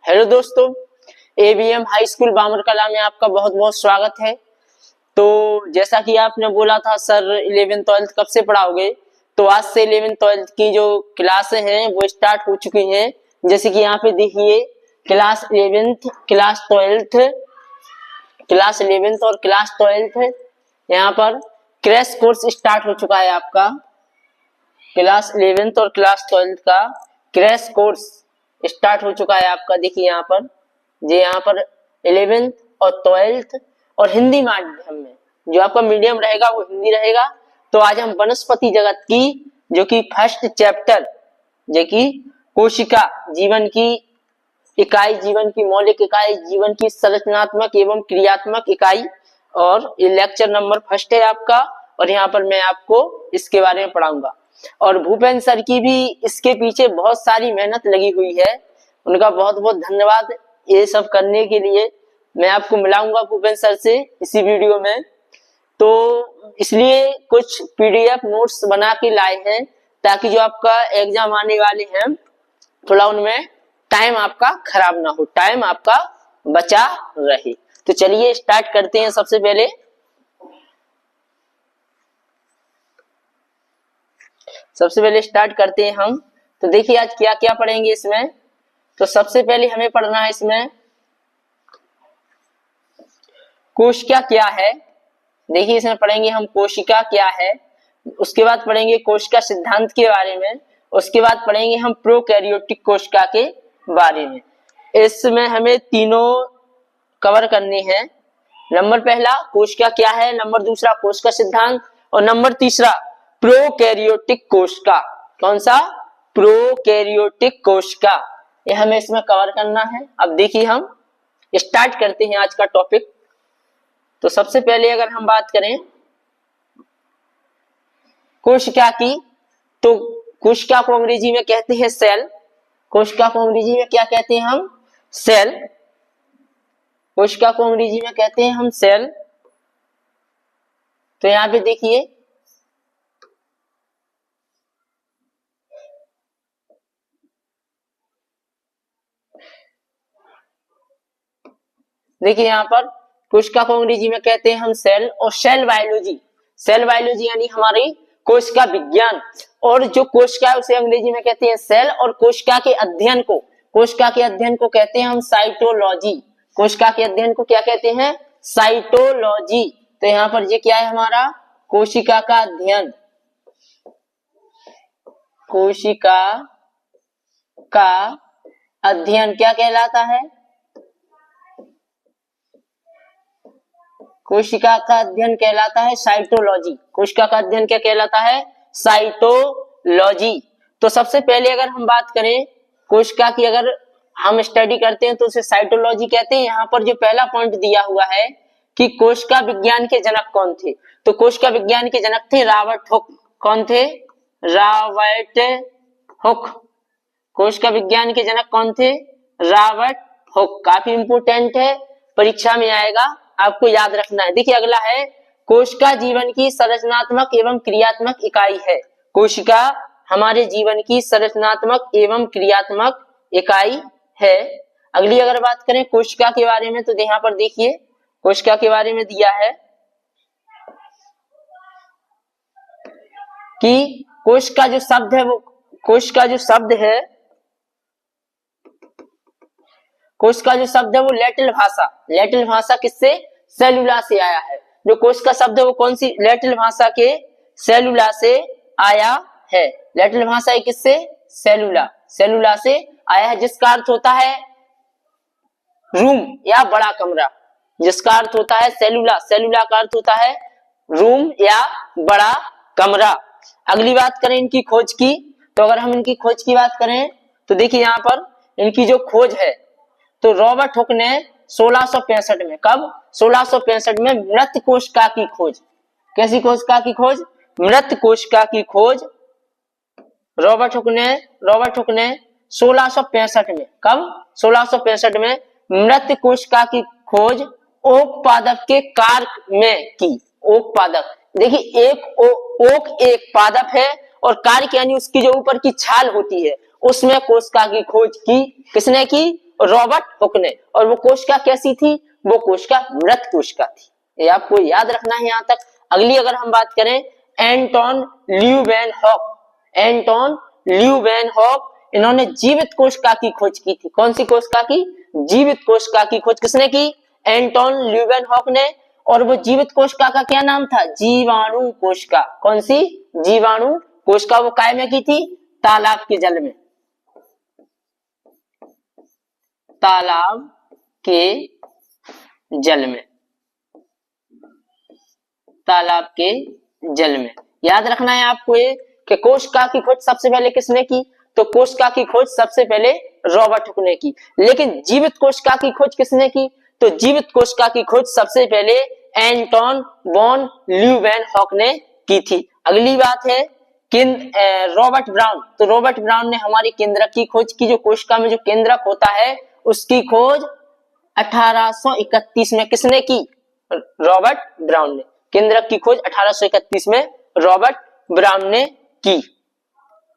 Hello दोस्तों, ABM high school बामर कला में आपका बहुत बहुत स्वागत है। तो जैसा कि आपने बोला था सर 11th 12th कब से पढ़ाओगे, तो आज से 11th 12th की जो क्लासें हैं वो स्टार्ट हो चुकी हैं। जैसे कि यहाँ पे देखिए क्लास 11th, क्लास 11th और क्लास 12th यहाँ पर क्रैश कोर्स स्टार्ट हो चुका है। आपका क्लास 11th और क्लास 12th का क्रैश कोर्स स्टार्ट हो चुका है आपका। देखिए यहाँ पर 11th और 12th और हिंदी माध्यम में जो आपका मीडियम रहेगा वो हिंदी रहेगा। तो आज हम वनस्पति जगत की जो कि फर्स्ट चैप्टर जो कि कोशिका, जीवन की इकाई, जीवन की मौलिक इकाई, जीवन की संरचनात्मक एवं क्रियात्मक इकाई, और ये लेक्चर नंबर फर्स्ट है आपका। और यहाँ पर मैं आपको इसके बारे में पढ़ाऊंगा। और भूपेंद्र सर की भी इसके पीछे बहुत सारी मेहनत लगी हुई है, उनका बहुत बहुत धन्यवाद ये सब करने के लिए। मैं आपको मिलाऊंगा भूपेंद्र सर से इसी वीडियो में। तो इसलिए कुछ पीडीएफ नोट्स बना के लाए हैं ताकि जो आपका एग्जाम आने वाले हैं थोड़ा उनमें टाइम आपका खराब ना हो, टाइम आपका बचा रहे। तो चलिए स्टार्ट करते हैं। सबसे पहले स्टार्ट करते हैं हम। तो देखिए आज क्या क्या पढ़ेंगे इसमें। तो सबसे पहले हमें पढ़ना है इसमें कोशिका क्या है। देखिए इसमें पढ़ेंगे हम कोशिका क्या है, उसके बाद पढ़ेंगे कोशिका सिद्धांत के बारे में, उसके बाद पढ़ेंगे हम प्रोकैरियोटिक कोशिका के बारे में। इसमें हमें तीनों कवर करने हैं। नंबर पहला कोशिका क्या है, नंबर दूसरा कोशिका सिद्धांत, और नंबर तीसरा प्रोकैरियोटिक कोशिका। कौन सा? प्रोकैरियोटिक कोशिका। ये हमें इसमें कवर करना है। अब देखिए हम स्टार्ट करते हैं आज का टॉपिक। तो सबसे पहले अगर हम बात करें कोशिका की, तो कोशिका को अंग्रेजी में कहते हैं सेल। कोशिका को अंग्रेजी में क्या कहते हैं हम? सेल। कोशिका को अंग्रेजी में कहते हैं हम सेल। तो यहां पे देखिए यहां पर कोशिका को अंग्रेजी में कहते हैं हम सेल। और सेल बायोलॉजी यानी हमारी कोशिका विज्ञान, और जो कोशिका है उसे अंग्रेजी में कहते हैं सेल। और कोशिका के अध्ययन को कहते हैं हम साइटोलॉजी। कोशिका के अध्ययन को क्या कहते हैं? साइटोलॉजी। तो यहाँ पर ये क्या है हमारा? कोशिका का अध्ययन। कोशिका का अध्ययन क्या कहलाता है? कोशिका का अध्ययन कहलाता है साइटोलॉजी। कोशिका का अध्ययन क्या कहलाता है? साइटोलॉजी। तो सबसे पहले अगर हम बात करें कोशिका की, अगर हम स्टडी करते हैं तो उसे साइटोलॉजी कहते हैं। यहाँ पर जो पहला पॉइंट दिया हुआ है कि कोशिका विज्ञान के जनक कौन थे, तो कोशिका विज्ञान के जनक थे रॉबर्ट हुक। कौन थे? Robert Hooke. कोशिका विज्ञान के जनक कौन थे? Robert Hooke. काफी इंपोर्टेंट है, परीक्षा में आएगा, आपको याद रखना है। देखिए अगला है कोशिका जीवन की संरचनात्मक एवं क्रियात्मक इकाई है। कोशिका हमारे जीवन की संरचनात्मक एवं क्रियात्मक इकाई है। अगली अगर बात करें कोशिका के बारे में, तो यहाँ पर देखिए कोशिका के बारे में दिया है कि कोशिका जो शब्द है वो लैटिन भाषा किससे? सेलुला से आया है। जो कोशिका शब्द है वो कौन सी? लैटिन भाषा के सेलुला से आया है। लैटिन भाषा किससे? सेलुला से आया है, जिसका अर्थ होता है रूम या बड़ा कमरा। जिसका अर्थ होता है सेलुला का अर्थ होता है रूम या बड़ा कमरा। अगली बात करें इनकी खोज की, तो अगर हम इनकी खोज की बात करें तो देखिए यहाँ पर इनकी जो खोज है, तो रॉबर्ट हुक ने 1665 में, कब? 1665 में मृत कोशिका की खोज। कैसी कोशिका की खोज? मृत कोशिका की खोज रॉबर्ट हुक ने 1665 में, कब 1665 में मृत कोशिका की खोज ओक पादप के कार्क में की। ओक पादप, देखिए ओक एक पादप है और कार्क यानी उसकी जो ऊपर की छाल होती है उसमें कोशिका की खोज की। किसने की? रॉबर्ट हुक ने। और वो कोशिका कैसी थी? वो कोशिका मृत कोशिका थी। ये आपको याद रखना है यहां तक। अगली अगर हम बात करें एंटोन ल्यूवेनहॉक, एंटोन ल्यूवेनहॉक, इन्होंने जीवित कोशिका की खोज की थी। कौन सी कोशिका की? जीवित कोशिका की खोज किसने की? एंटोन ल्यूवेनहॉक ने। और वो जीवित कोशिका का क्या नाम था? जीवाणु कोशिका। कौन सी? जीवाणु कोशिका। वो काय में की थी? तालाब के जल में, तालाब के जल में, तालाब के जल में। याद रखना है आपको ये कि कोशिका की खोज सबसे पहले किसने की? तो कोशिका की खोज सबसे पहले रॉबर्ट हुक ने की। लेकिन जीवित कोशिका की खोज किसने की? तो जीवित कोशिका की खोज सबसे पहले एंटोन वॉन ल्यूवेनहॉक ने की थी। अगली बात है रॉबर्ट ब्राउन। तो रॉबर्ट ब्राउन ने हमारी केंद्रक की खोज की। जो कोशिका में जो केंद्रक होता है उसकी खोज 1831 में किसने की? रॉबर्ट ब्राउन ने। केंद्रक की खोज 1831 में रॉबर्ट ब्राउन ने की।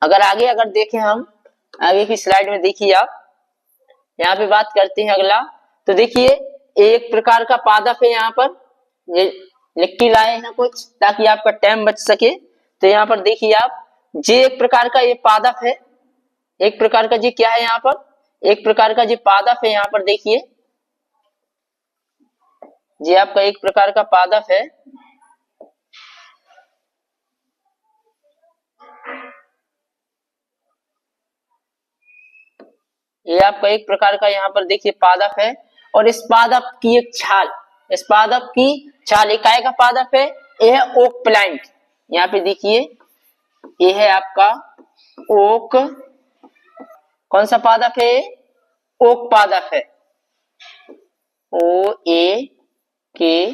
अगर देखें हम आगे की स्लाइड में, देखिए आप यहाँ पे बात करते हैं अगला। तो देखिए एक प्रकार का पादप है, यहाँ पर ये लिख के लाए हैं कुछ ताकि आपका टाइम बच सके। तो यहाँ पर देखिए आप, ये एक प्रकार का ये पादप है, एक प्रकार का ये क्या है यहाँ पर? एक प्रकार का ये पादप है। यहाँ पर देखिए ये आपका एक प्रकार का पादप है। ये आपका एक प्रकार का यहाँ पर देखिए पादप है। और इस पादप की एक छाल, इस पादप की छाल इकाई का पादप है। यह है ओक प्लांट। यहाँ पे देखिए ये है आपका ओक, कौन सा पादप है? ओक पादप है। ओ ए के,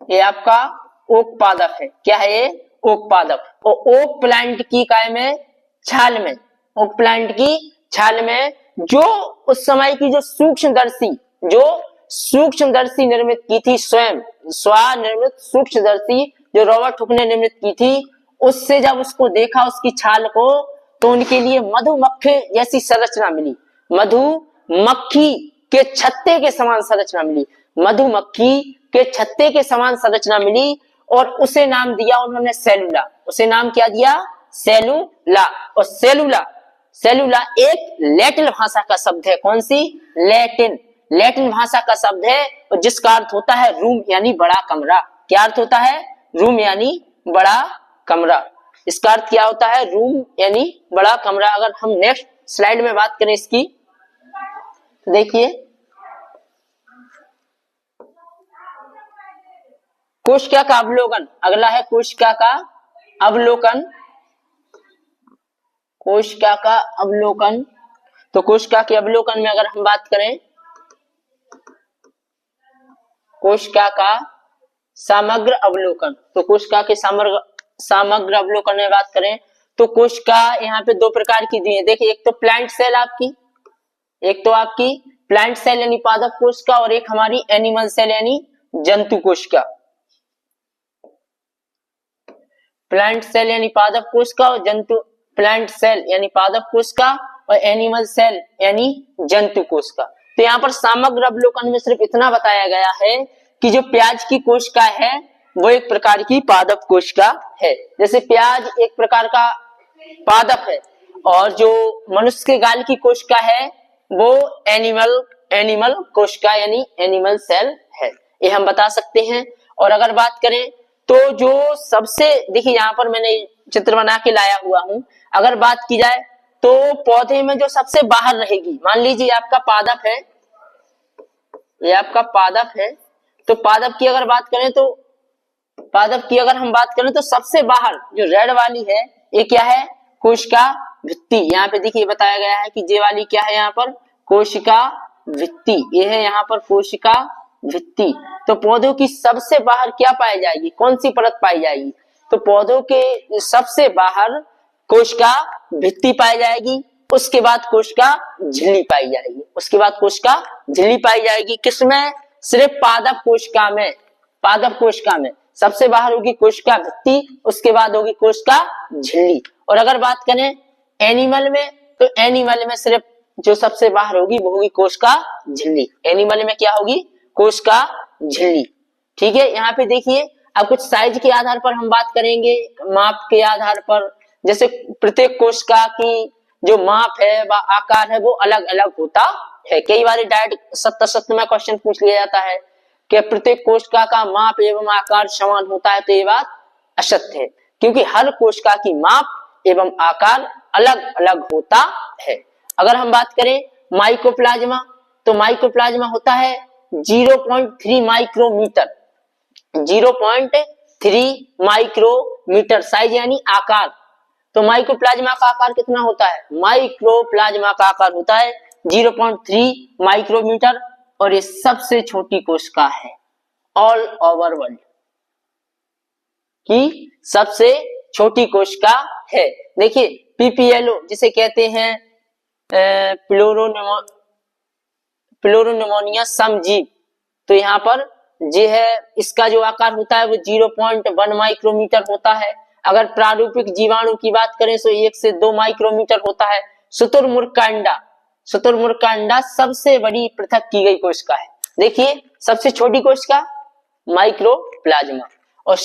ये आपका ओक पादप है। क्या है ये? ओक पादप। और ओक प्लांट की इकाई में छाल में, ओक प्लांट की छाल में जो उस समय की जो सूक्ष्मदर्शी निर्मित की थी, स्वयं स्वनिर्मित सूक्ष्मदर्शी जो रॉबर्ट हुक ने निर्मित की थी, उससे जब उसको देखा उसकी छाल को, तो उनके लिए मधुमक्खी जैसी संरचना मिली। मधुमक्खी के छत्ते के समान संरचना मिली, मधुमक्खी के छत्ते के समान संरचना मिली। और उसे नाम दिया उन्होंने सेलुला। उसे नाम क्या दिया? सेलुला। और सेलुला एक लैटिन भाषा का शब्द है। कौन सी? लैटिन भाषा का शब्द है, और जिसका अर्थ होता है रूम यानी बड़ा कमरा। क्या अर्थ होता है? रूम यानी बड़ा कमरा। इसका अर्थ क्या होता है? रूम यानी बड़ा कमरा। अगर हम नेक्स्ट स्लाइड में बात करें इसकी, तो देखिए कोशिका का अवलोकन। अगला है कोशिका का अवलोकन। कोशिका का अवलोकन। तो कोशिका के अवलोकन में अगर हम बात करें, कोशिका का समग्र अवलोकन। तो कोशिका के समग्र अवलोकन में बात करें तो कोशिका यहाँ पे दो प्रकार की दी है। देखिए एक तो प्लांट सेल आपकी, एक तो आपकी प्लांट सेल यानी पादप कोशिका, और एक हमारी एनिमल सेल यानी जंतु कोशिका। प्लांट सेल यानी पादप कोशिका और जंतु, प्लांट सेल यानी पादप कोशिका और एनिमल सेल यानी जंतु कोशिका। तो यहाँ पर समग्र अवलोकन में सिर्फ इतना बताया गया है कि जो प्याज की कोशिका है वो एक प्रकार की पादप कोशिका है। जैसे प्याज एक प्रकार का पादप है, और जो मनुष्य के गाल की कोशिका है वो एनिमल कोशिका यानी एनिमल सेल है। ये हम बता सकते हैं। और अगर बात करें तो जो सबसे, देखिए यहाँ पर मैंने चित्र बना के लाया हुआ हूं, अगर बात की जाए तो पौधे में जो सबसे बाहर रहेगी, मान लीजिए आपका पादप है, ये आपका पादप है। तो पादप की अगर बात करें तो पादप की अगर हम बात करें तो सबसे बाहर जो रेड वाली है ये क्या है? कोशिका भित्ति। यहाँ पे देखिए बताया गया है कि ये वाली क्या है? यहाँ पर कोशिका भित्ति। ये है यहाँ पर कोशिका भित्ति। तो पौधों की सबसे बाहर क्या पाई जाएगी? कौन सी परत पाई जाएगी? तो पौधों के सबसे बाहर कोशिका भित्ति पाई जाएगी, उसके बाद कोशिका झिल्ली पाई जाएगी, उसके बाद कोशिका झिल्ली पाई जाएगी। किसमें? सिर्फ पादप कोशिका में। पादप कोशिका में सबसे बाहर होगी कोशिका भित्ति, उसके बाद होगी कोशिका झिल्ली। और अगर बात करें एनिमल में, तो एनिमल में सिर्फ जो सबसे बाहर होगी वो होगी कोशिका झिल्ली। एनिमल में क्या होगी? कोशिका झिल्ली। ठीक है, यहाँ पे देखिए अब कुछ साइज के आधार पर हम बात करेंगे, माप के आधार पर। जैसे प्रत्येक कोशिका की जो माप है व आकार है वो अलग अलग होता है। कई बार डायरेक्ट सत्य में क्वेश्चन पूछ लिया जाता है कि प्रत्येक कोशिका का माप एवं आकार समान होता है, तो ये बात असत्य है, क्योंकि हर कोशिका की माप एवं आकार अलग अलग होता है। अगर हम बात करें माइकोप्लाज्मा, तो माइकोप्लाज्मा होता है 0.3 माइक्रोमीटर। 0.3 माइक्रोमीटर साइज यानी आकार। तो माइकोप्लाज्मा का आकार कितना होता है? माइक्रोप्लाज्मा का आकार होता है 0.3 माइक्रोमीटर, और ये सबसे छोटी कोशिका है ऑल ओवर वर्ल्ड की सबसे छोटी कोशिका है। देखिए पीपीएलओ जिसे कहते हैं प्लोरोनिमोनिया समजीव, तो यहाँ पर जो है इसका जो आकार होता है वो 0.1 माइक्रोमीटर होता है। अगर प्रारूपिक जीवाणु की बात करें तो 1 से 2 माइक्रोमीटर होता है। शुतुरमुर्ग का अंडा सबसे बड़ी पृथक की गई कोशिका है। देखिए सबसे छोटी कोशिका माइक्रोप्लाज्मा और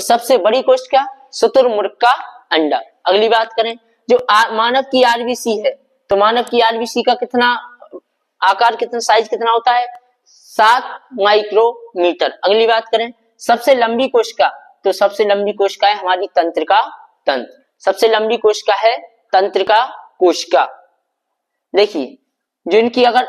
सबसे बड़ी कोशिका शुतुरमुर्ग का अंडा। अगली बात करें जो मानव की आरबीसी है, तो मानव की आरबीसी का कितना आकार, कितना साइज कितना होता है? 7 माइक्रोमीटर। अगली बात करें सबसे लंबी कोशिका, तो सबसे लंबी कोशिका है हमारी तंत्रिका तंत्र। सबसे लंबी कोशिका है तंत्रिका कोशिका। देखिए जो इनकी अगर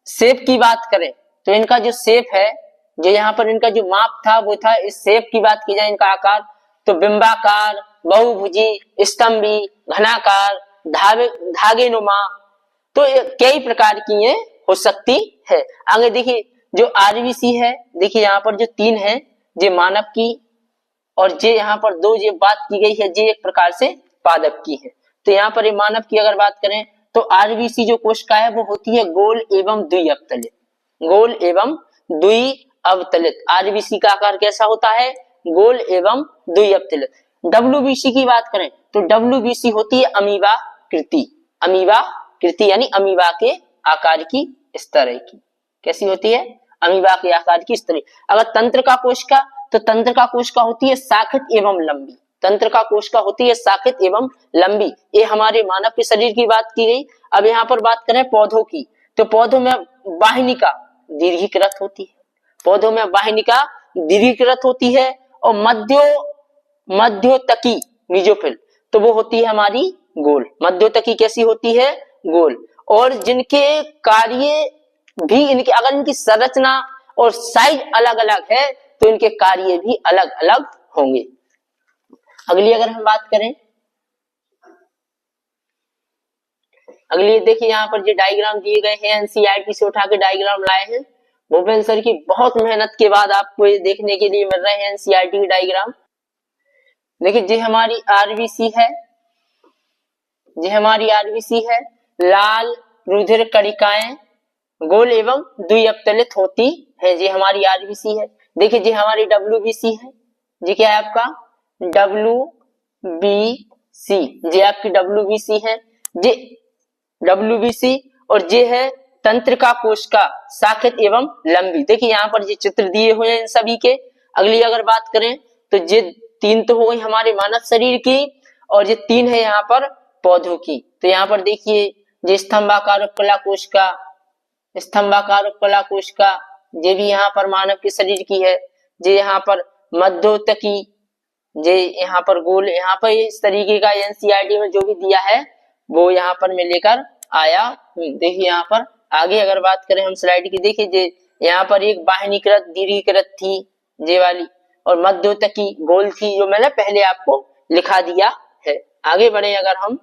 शेप की बात करें, तो इनका जो शेप है, जो यहाँ पर इनका जो माप था वो था, इस शेप की बात की जाए इनका आकार, तो बिंबाकार, बहुभुजी, स्तंभी, घनाकार, धागेनुमा, तो कई प्रकार की ये हो सकती है। आगे देखिए जो आरबीसी है, देखिए यहाँ पर जो 3 है ये मानव की, और ये यहाँ पर 2 ये बात की गई है ये एक प्रकार से पादप की है। तो यहाँ पर ये मानव की अगर बात करें तो आरबीसी जो कोशिका है वो होती है गोल एवं द्विअवतलित। गोल एवं द्विअवतलित आरबीसी का आकार कैसा होता है? गोल एवं द्विअवतलित। डब्ल्यूबीसी की बात करें तो डब्ल्यूबीसी होती है अमीबाकृति। अमीबाकृति यानी अमीबा के आकार की इस तरह की। कैसी होती है? अमीबा के आकार की इस तरह। अगर तंत्र का कोशिका, तो तंत्र का कोशिका होती है शाखित एवं लंबी। तंत्र का कोशिका होती है शाखित एवं लंबी। ये हमारे मानव के शरीर की बात की गई। अब यहाँ पर बात करें पौधों की, तो पौधों में वाहिनिका दीर्घीकृत होती है। पौधों में वाहिनिका दीर्घीकृत होती है, और मध्योतकी मीजोफिल, तो वो होती है हमारी गोल। मध्योतकी कैसी होती है? गोल। और जिनके कार्य भी इनके, अगर इनकी संरचना और साइज अलग अलग है तो इनके कार्य भी अलग अलग होंगे। अगली अगर हम बात करें, अगली देखिए यहाँ पर जो डायग्राम दिए गए हैं एनसीईआरटी से उठा के डायग्राम लाए हैं। भूपेंद्र सर की बहुत मेहनत के बाद आपको ये देखने के लिए मिल रहे हैं एनसीईआरटी के डायग्राम। देखिए ये हमारी आरबीसी है, ये हमारी आरबीसी है। लाल रुधिर कणिकाएं गोल एवं द्विअवतलित होती है, ये हमारी आरबीसी है। देखिए ये हमारी डब्ल्यूबीसी है, ये क्या है आपका? डब्ल्यूबीसी, ये आपकी डब्ल्यूबीसी है। ये डब्ल्यूबीसी और ये है तंत्रिका कोशिका शाखित एवं लंबी। देखिए यहाँ पर ये चित्र दिए हुए हैं इन सभी के। अगली अगर बात करें तो ये 3 तो हो गई हमारे मानव शरीर की, और ये 3 है यहाँ पर पौधों की। तो यहाँ पर देखिए ये स्तंभाकार उपकला कोशिका, स्तंभाकार उपकला कोशिका, ये भी यहाँ पर मानव के शरीर की है। ये यहाँ पर मध्योतकी, ये यहाँ पर गोल, यहाँ पर इस तरीके का एनसीईआरटी में जो भी दिया है वो यहाँ पर मैं लेकर आया। देखिए यहाँ पर आगे अगर बात करें हम स्लाइड की, देखिए ये यहाँ पर एक वाहिनीकृत दीर्घीकृत थी ये वाली, और मध्योतकी गोल थी, जो मैंने पहले आपको लिखा दिया है। आगे बढ़े अगर हम,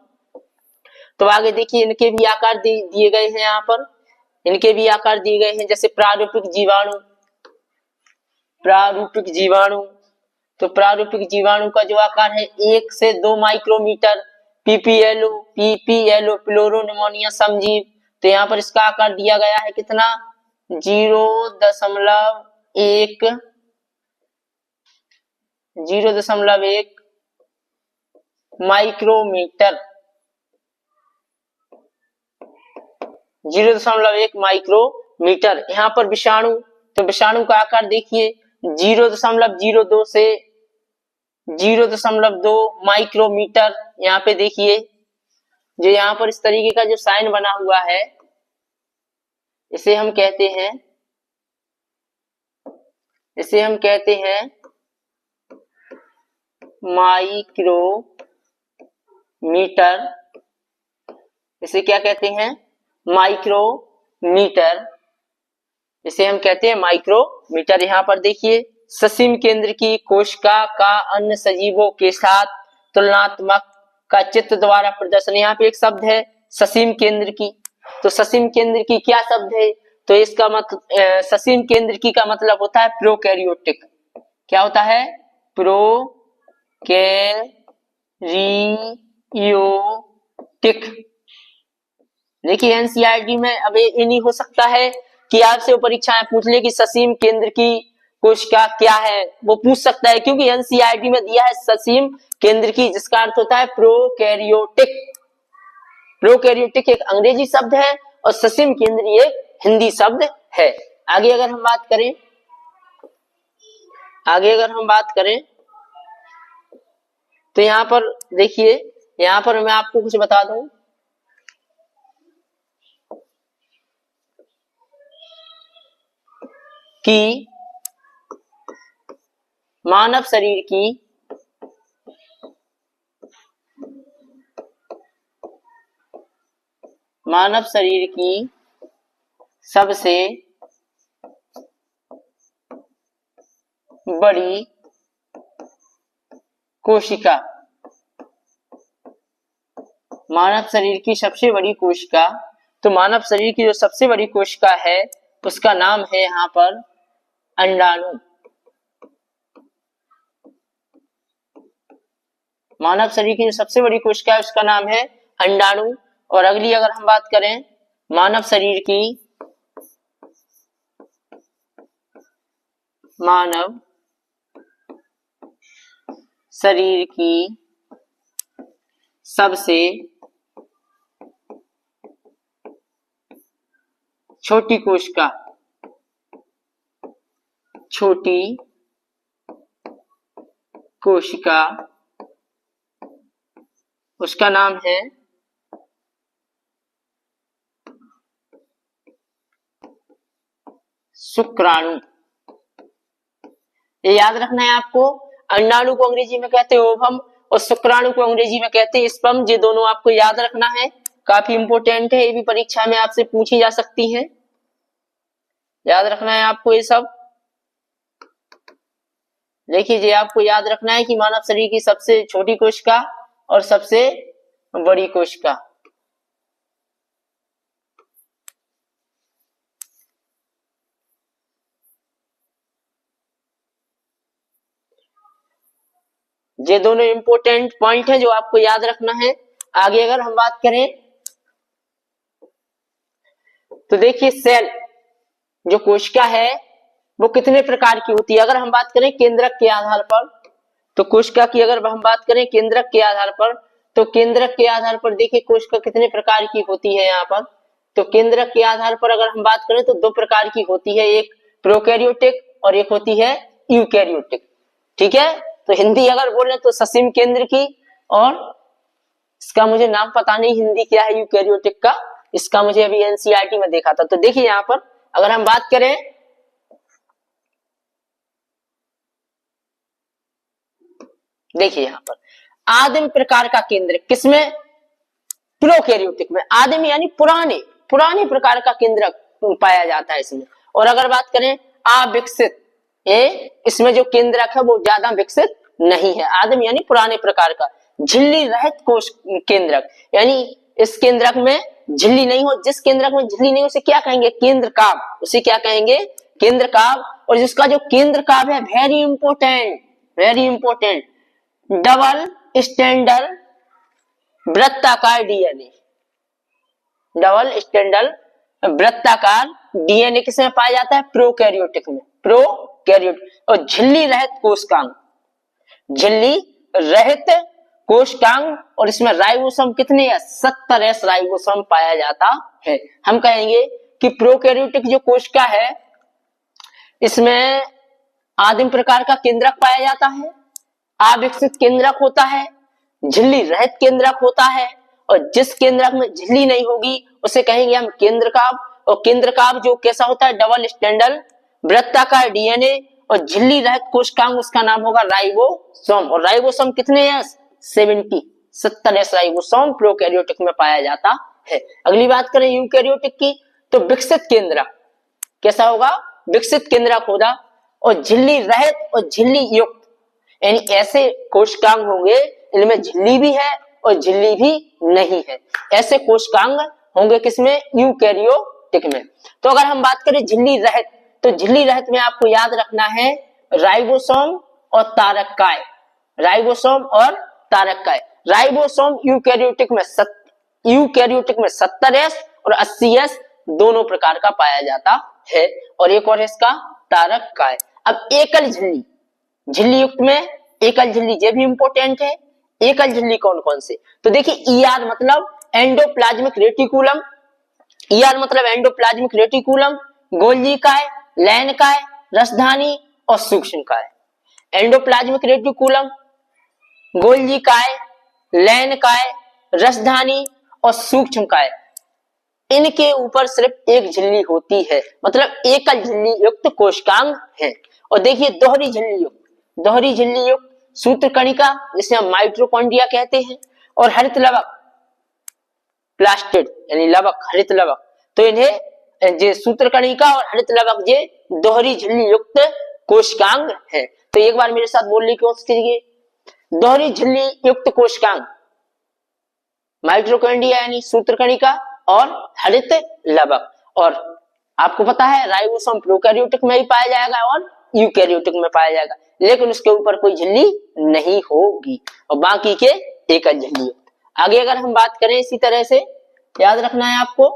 तो आगे देखिए इनके भी आकार दिए गए हैं। यहाँ पर इनके भी आकार दिए गए हैं, जैसे प्रारूपिक जीवाणु, तो प्रारूपिक जीवाणु का जो आकार है 1 से 2 माइक्रोमीटर। पीपीएलओ प्लोरोनिमोनिया समजीव, तो यहाँ पर इसका आकार दिया गया है कितना, 0.1 माइक्रोमीटर, 0.1 माइक्रोमीटर। यहाँ पर विषाणु, तो विषाणु का आकार देखिए 0.02 से 0.2 माइक्रोमीटर। यहाँ पे देखिए जो यहाँ पर इस तरीके का जो साइन बना हुआ है इसे हम कहते हैं माइक्रोमीटर। इसे क्या कहते हैं, माइक्रोमीटर। इसे हम कहते हैं माइक्रोमीटर। यहाँ पर देखिए ससीम केंद्र की कोशिका का अन्य सजीवों के साथ तुलनात्मक का चित्र द्वारा प्रदर्शन। यहाँ पे एक शब्द है ससीम केंद्र की, तो ससीम केंद्र की क्या शब्द है, तो इसका मतलब ससीम केंद्र की का मतलब होता है प्रोकैरियोटिक। क्या होता है, प्रोकैरियोटिक। देखिए एनसीईआरटी में अब ये नहीं हो सकता है कि आपसे परीक्षाएं पूछ ले कि ससीम केंद्र की कोशिका क्या है, वो पूछ सकता है क्योंकि एनसीईआरटी में दिया है ससीम केंद्र की, जिसका अर्थ होता है प्रोकैरियोटिक। प्रोकैरियोटिक एक अंग्रेजी शब्द है और ससीम केंद्र एक हिंदी शब्द है। आगे अगर हम बात करें तो यहाँ पर देखिए, यहाँ पर मैं आपको कुछ बता दूं कि मानव शरीर की सबसे बड़ी कोशिका, मानव शरीर की सबसे बड़ी कोशिका, तो मानव शरीर की जो सबसे बड़ी कोशिका है उसका नाम है यहाँ पर अंडाणु। मानव शरीर की जो सबसे बड़ी कोशिका है उसका नाम है अंडाणु। और अगली अगर हम बात करें मानव शरीर की सबसे छोटी कोशिका उसका नाम है शुक्राणु। ये याद रखना है आपको, अंडाणु को अंग्रेजी में कहते हैं ओवम और शुक्राणु को अंग्रेजी में कहते हैं स्पर्म। ये दोनों आपको याद रखना है, काफी इंपोर्टेंट है, ये भी परीक्षा में आपसे पूछी जा सकती है, याद रखना है आपको ये सब। देखिए ये आपको याद रखना है कि मानव शरीर की सबसे छोटी कोशिका और सबसे बड़ी कोशिका। ये दोनों इंपोर्टेंट पॉइंट हैं जो आपको याद रखना है। आगे अगर हम बात करें तो देखिए सेल जो कोशिका है वो कितने प्रकार की होती है। अगर हम बात करें केंद्रक के आधार पर, तो कोशिका की अगर हम बात करें केंद्रक के आधार पर, तो केंद्रक के आधार पर देखिए कोशिका कितने प्रकार की होती है यहाँ पर। तो केंद्रक के आधार पर अगर हम बात करें तो 2 प्रकार की होती है, एक प्रोकैरियोटिक और एक होती है यूकैरियोटिक। ठीक है, तो हिंदी अगर बोले तो ससीम केंद्र की, और इसका मुझे नाम पता नहीं हिंदी क्या है यूकैरियोटिक का, इसका मुझे अभी एनसीईआरटी में देखा था। तो देखिए यहाँ पर अगर हम बात करें देखिए यहाँ पर आदिम प्रकार का केंद्र किसमें, प्रोकैरियोटिक में। आदिम यानी पुराने प्रकार का केंद्रक पाया जाता है इसमें। और अगर बात करें अविकसित, इसमें जो केंद्रक है वो ज्यादा विकसित नहीं है। आदिम यानी पुराने प्रकार का। झिल्ली रहित कोश केंद्रक, यानी इस केंद्रक में झिल्ली नहीं हो, जिस केंद्रक में झिल्ली नहीं उसे क्या कहेंगे, केंद्रकाव। उसे क्या कहेंगे, केंद्रकाव। और जिसका जो केंद्रकाव है very important, very important, double standard वृत्ताकार डीएनए, डबल स्टैंडर्ड वृत्ताकार डीएनए किसमें पाया जाता है? प्रोकैरियोटिक में, प्रोकैरियोटिक। और झिल्ली रहित कोशिकांग, झिल्ली रहित कोशिकांग, और इसमें राइबोसोम कितने हैं? 70 राइबोसोम पाया जाता है। हम कहेंगे कि प्रोकैरियोटिक जो कोशिका है इसमें आदिम प्रकार का केंद्रक पाया जाता है, अविकसित केंद्रक होता है, झिल्ली रहित केंद्रक होता है, और जिस केंद्रक में झिल्ली नहीं होगी उसे कहेंगे हम केंद्रकाभ। और केंद्रकाभ जो कैसा होता है? डबल स्टैंडर्ड वृत्ताकार डीएनए, और झिल्ली रहित कोशिकांग उसका नाम होगा राइबोसोम। और राइबोसोम कितने हैं? 70 राइबोसोम प्रोकैरियोटिक में पाया जाता है। अगली बात करें यूकैरियोटिक की, तो विकसित केंद्रक कैसा होगा? विकसित केंद्रक होगा, और झिल्ली रहित और झिल्ली युक्त, यानी ऐसे कोशिकांग होंगे इनमें झिल्ली भी है और झिल्ली भी नहीं है, ऐसे कोशिकांग होंगे किसमें? यूकैरियोटिक में। तो अगर हम बात करें झिल्ली रहित, तो झिल्ली रहित में आपको याद रखना है राइबोसोम और तारककाय, राइबोसोम और तारककाय। राइबोसोम यूकैरियोटिक में 70S और 80S दोनों प्रकार का पाया जाता है, और एक और इसका तारककाय। अब एकल झिल्ली, झिल्ली युक्त में एकल झिल्ली, ये भी इंपॉर्टेंट है। एकल झिल्ली कौन कौन से? तो देखिए ईआर मतलब एंडोप्लाज्मिक रेटिकुलम, ईआर मतलब एंडोप्लाज्मिक रेटिकुलम, गोल्जी काय, लैन काय, रसधानी और सूक्ष्म काय। एंडोप्लाज्मिक रेटिकुलम, गोल्जी काय, लैन काय, रसधानी और सूक्ष्म काय, इनके ऊपर सिर्फ एक झिल्ली होती है, मतलब एकल झिल्ली युक्त कोशिकांग है। और देखिए दोहरी झिल्ली युक्त, दोहरी झिल्ली युक्त सूत्रकणिका जिसे हम माइटोकॉन्ड्रिया कहते हैं, और हरित लवक प्लास्टिड यानी लवक, हरित लवक। तो इन्हें जे सूत्रकणिका और हरित लवक ये दोहरी झिल्ली युक्त कोशिकांग है। तो एक बार मेरे साथ बोलने की कोशिश कीजिए, दोहरी झिल्ली युक्त कोशिकांग माइटोकॉन्ड्रिया यानी सूत्रकणिका और हरित लवक। और आपको पता है राइबोसोम प्रोकैरियोटिक में ही पाया जाएगा और यूकैरियोटिक में पाया जाएगा, लेकिन उसके ऊपर कोई झिल्ली नहीं होगी, और बाकी के एकल झिल्ली युक्त। आगे अगर हम बात करें इसी तरह से, याद रखना है आपको,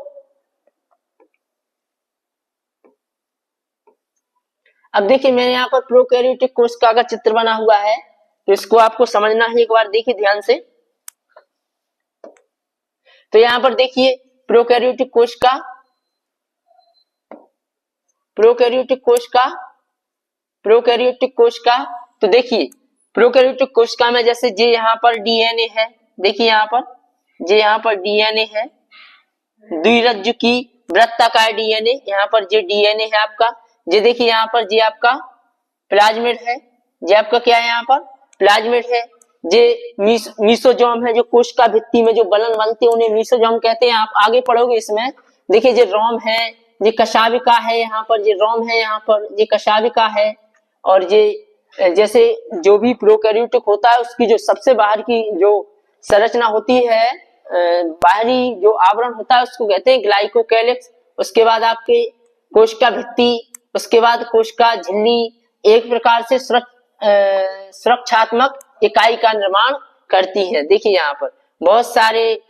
अब देखिए मैंने यहाँ पर प्रोकैरियोटिक कोशिका का चित्र बना हुआ है, तो इसको आपको समझना है। एक बार देखिए ध्यान से, तो यहाँ पर देखिए प्रोकैरियोटिक कोशिका, प्रोकैरियोटिक कोशिका, प्रोकैरियोटिक कोशिका। तो देखिए प्रोकैरियोटिक कोशिका में जैसे जे यहाँ पर डीएनए है, देखिए यहाँ पर जे यहाँ पर डीएनए है, द्विरज्जु की वृत्ताकार डीएनए, यहाँ पर जे डीएनए है आपका, जे देखिए यहाँ पर जे आपका प्लाज्मिड है, जे आपका क्या है यहाँ पर प्लाज्मिड है, जे मीसोजोम है, जो कोशिका भित्ति में जो बलन बनते हैं उन्हें मीसोजोम कहते हैं। आप आगे पढ़ोगे इसमें, देखिए जे रोम है, ये कशाविका है, यहाँ पर ये रोम है, यहाँ पर ये कशाविका है। और ये जैसे जो भी प्रोकैरियोटिक होता है उसकी जो सबसे बाहर की जो संरचना होती है, बाहरी जो आवरण होता है उसको कहते हैं ग्लाइकोकैलिक्स। उसके बाद आपके कोशिका भित्ति, उसके बाद कोशिका झिल्ली एक प्रकार से सुरक्षात्मक इकाई का निर्माण करती है। देखिए यहाँ पर बहुत सारे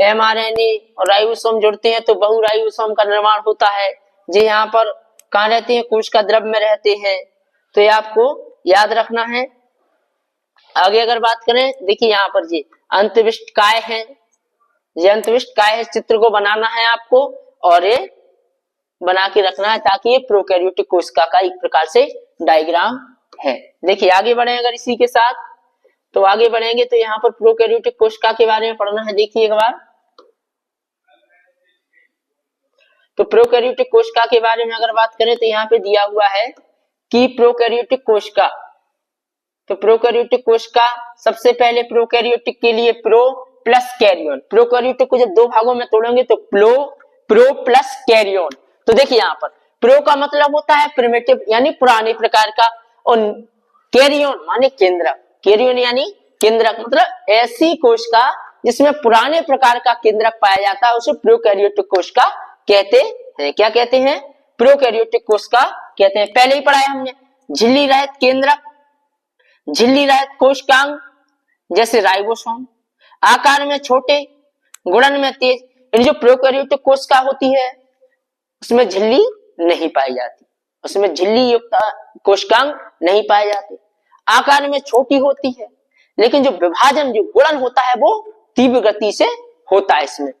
एमआरएनए और राइबोसोम जुड़ते हैं तो बहुराइबोसोम का निर्माण होता है। जो यहाँ पर कहाँ रहते हैं? कोशिका द्रव्य में रहते हैं, तो ये आपको याद रखना है। आगे अगर बात करें, देखिए यहाँ पर जी अंतविष्ट काय है, ये अंतविष्ट काय है, चित्र को बनाना है आपको और ये बना के रखना है ताकि ये प्रोकैरियोटिक कोशिका का एक प्रकार से डायग्राम है। देखिए आगे बढ़े अगर इसी के साथ, तो आगे बढ़ेंगे तो यहाँ पर प्रोकैरियोटिक कोशिका के बारे में पढ़ना है। देखिए एक बार, तो प्रोकैरियोटिक कोशिका के बारे में अगर बात करें तो यहाँ पे दिया हुआ है कि प्रोकैरियोटिक कोशिका, तो प्रोकैरियोटिक कोशिका सबसे पहले प्रोकैरियोटिक के लिए प्रो प्लस कैरियन, प्रोकैरियोटिक को जब दो भागों में तोड़ेंगे तो प्रो प्लस कैरियन। तो देखिए यहाँ पर प्रो का मतलब होता है प्रिमिटिव यानी पुराने प्रकार का, और कैरियन माने केंद्रक, कैरियन यानी केंद्रक, मतलब ऐसी कोशिका जिसमें पुराने प्रकार का केंद्रक पाया जाता है उसे प्रोकैरियोटिक कोशिका कहते हैं। क्या कहते हैं? प्रोकैरियोटिक कोशिका कहते हैं। पहले ही पढ़ा है हमने, झिल्ली रहित केंद्रक, झिल्ली रहित कोशिकांग जैसे राइबोसोम, आकार में छोटे, गुणन में तेज। इन जो प्रोकैरियोटिक कोशिका होती है उसमें झिल्ली नहीं पाई जाती, उसमें झिल्ली युक्त कोशिकांग नहीं पाए जाते, आकार में छोटी होती है, लेकिन जो विभाजन जो गुणन होता है वो तीव्र गति से होता है इसमें।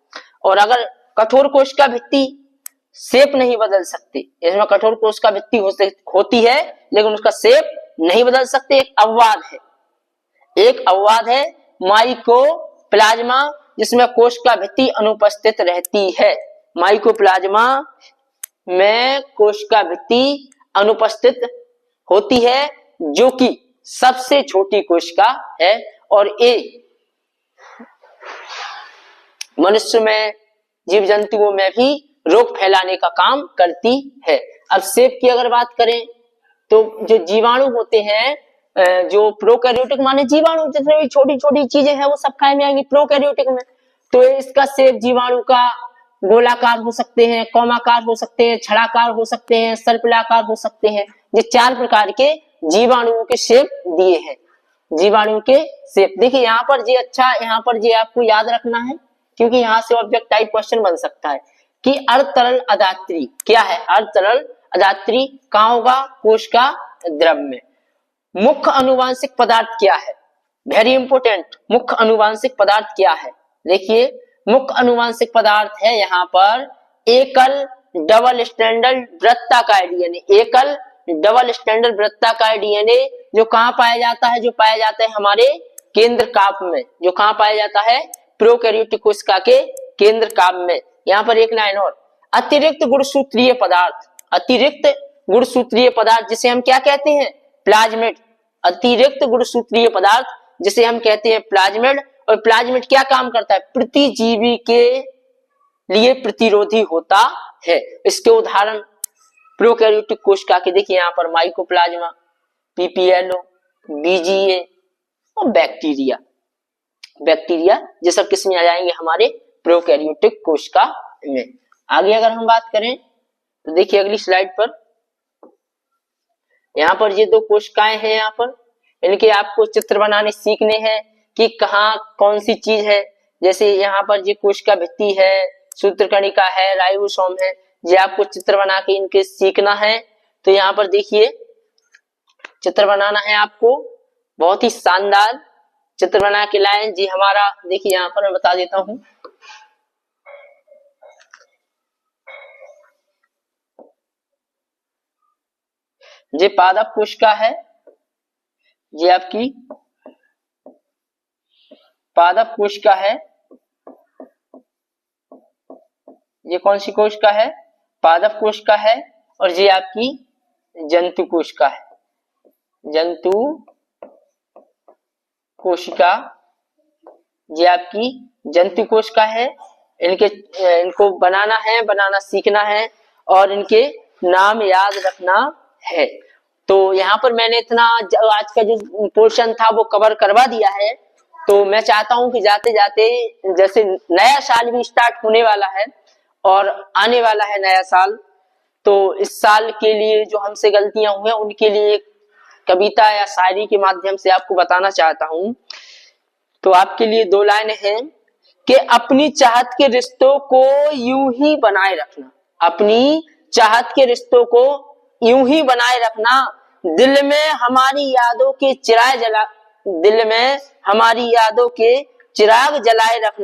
और अगर कठोर कोशिका भित्ति शेप नहीं बदल सकते, इसमें कठोर कोशिका भित्ति होती है लेकिन उसका शेप नहीं बदल सकते। एक अपवाद है माइकोप्लाज्मा, जिसमें कोशिका भित्ति अनुपस्थित रहती है। माइकोप्लाज्मा में कोशिका भित्ति अनुपस्थित होती है, जो कि सबसे छोटी कोशिका है, और ये मनुष्य में, जीव जंतुओं में भी रोग फैलाने का काम करती है। अब शेप की अगर बात करें तो जो जीवाणु होते हैं, जो प्रोकैरियोटिक माने जीवाणु, जितने भी छोटी छोटी चीजें हैं वो सब काय में आएंगी प्रोकैरियोटिक में। तो इसका शेप जीवाणु का गोलाकार हो सकते हैं, कौमाकार हो सकते हैं, छड़ाकार हो सकते हैं, सर्पिलाकार हो सकते हैं। ये 4 प्रकार के जीवाणुओं के शेप दिए हैं। जीवाणु के शेप देखिए यहाँ पर जी, अच्छा यहाँ पर जी आपको याद रखना है, क्योंकि यहाँ से ऑब्जेक्ट टाइप क्वेश्चन बन सकता है कि अर्ध तरल अदात्री क्या है। अर्ध तरल अदात्री कहाँ होगा? कोशिका द्रव में। मुख्य अनुवांशिक पदार्थ क्या है? वेरी इंपोर्टेंट, मुख्य अनुवांशिक पदार्थ क्या है? देखिए मुख्य अनुवांशिक पदार्थ है यहाँ पर एकल डबल स्टैंडर्ड वृत्ताकार डीएनए। एकल डबल स्टैंडर्ड वृत्ताकार डीएनए जो कहाँ पाया जाता है? जो पाया जाता है हमारे केंद्र काप में। जो कहाँ पाया जाता है? प्रोकैरियोटिक कोशिका के केंद्र काप में। यहाँ पर एक लाइन और, अतिरिक्त गुणसूत्रीय पदार्थ। अतिरिक्त गुणसूत्रीय पदार्थ जिसे हम क्या कहते हैं? प्लाज्मिड। अतिरिक्त गुणसूत्रीय पदार्थ जिसे हम कहते हैं प्लाज्मिड। और प्लाज्मिड क्या काम करता है? प्रतिजीवी के लिए प्रतिरोधी होता है। इसके उदाहरण प्रोकैरियोटिक कोशिका के देखिए यहाँ पर माइकोप्लाज्मा, पीपीएलओ, बीजीए और बैक्टीरिया। बैक्टीरिया ये सब किस में आ जाएंगे? हमारे प्रोकैरियोटिक कोशिका में। आगे अगर हम बात करें तो देखिए अगली स्लाइड पर, यहाँ पर ये 2 कोशिकाएं हैं। यहाँ पर इनके आपको चित्र बनाने सीखने हैं कि कहाँ कौन सी चीज है। जैसे यहाँ पर ये कोशिका भित्ति है, सूत्रकणिका है, राइबोसोम है, ये आपको चित्र बना के इनके सीखना है। तो यहाँ पर देखिए चित्र बनाना है आपको, बहुत ही शानदार चित्र बना के लाए जी हमारा। देखिए यहाँ पर मैं बता देता हूं, ये पादप कोशिका है, ये आपकी पादप कोशिका है। ये कौन सी कोशिका है? पादप कोशिका है। और ये आपकी जंतु कोशिका है। जंतु कोशिका, ये आपकी जंतु कोशिका है। इनको बनाना सीखना है और इनके नाम याद रखना है। तो यहाँ पर मैंने इतना आज का जो पोर्शन था वो कवर करवा दिया है। तो मैं चाहता हूं कि जाते जाते, जैसे नया साल भी स्टार्ट होने वाला है और आने वाला है नया साल, तो इस साल के लिए जो हमसे गलतियां हुई हैं उनके लिए कविता या शायरी के माध्यम से आपको बताना चाहता हूं। तो आपके लिए 2 लाइनें हैं कि अपनी चाहत के रिश्तों को यूं ही बनाए रखना। अपनी चाहत के रिश्तों को यूं ही बनाए रखना, दिल में हमारी यादों के चिराग जलाए रखना।